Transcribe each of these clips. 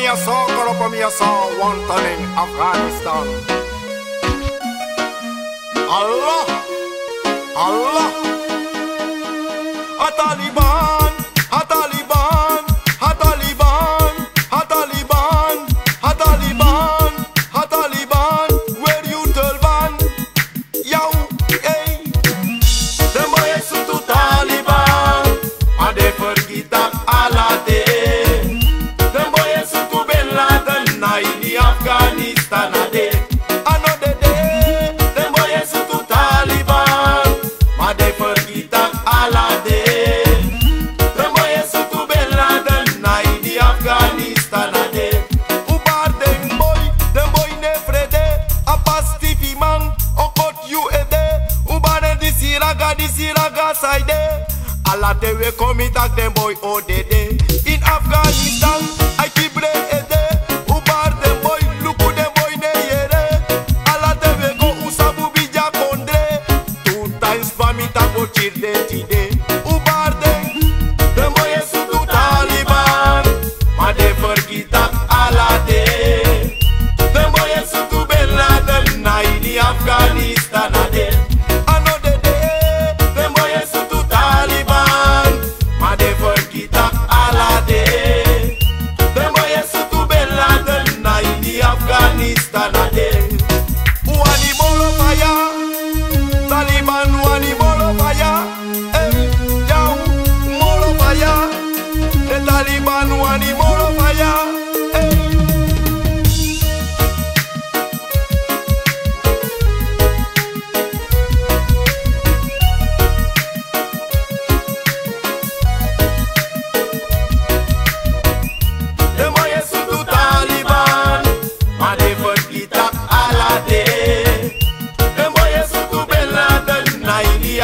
a saw, call up me a saw, one ton in Afghanistan. Allah, Allah, a Taliban, a Taliban, a Taliban, a Taliban, a Taliban, a Taliban, where you tell ban, yo, hey, them boys to Taliban, and they forget Allah day, them boys to Bin Laden, in the Afghanistan a day. Allah te we come tak dem boy ODD in Afghanistan. I keep ede ubar dem boy luku dem boy ne yere. Allah te we go usabu bija kondre 2 times pamita go chirde tide ubar dem boy esu tu Taliban ma de forgita Allah de dem boy esu tu Bin Laden na in Afghanistan ade. Afghanistan a day. Wani bolo fire, Taliban wani bolo fire. Yow, bolo fire. The Taliban wani bolo fire.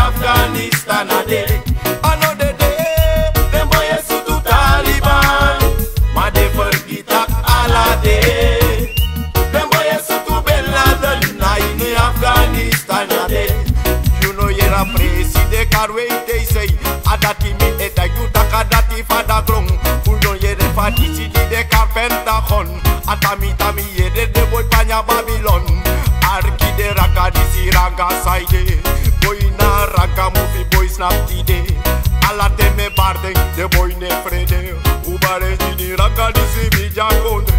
Afghanistan a day. Another day, them boys to Taliban, ma de forget Allah day. Them boys to Bin Laden, in Afghanistan a day. You know you're a president, carway they say. Adati mi eta you takadati fada glong. Uno yere fatisi de carpenter hon. Atami tami yere de boy panya Babylon. Arki de raga di si raga side. Raga movie boy snap tide. Allah te me barden, de boy ne frede. Ubare jini raga di si bija konde.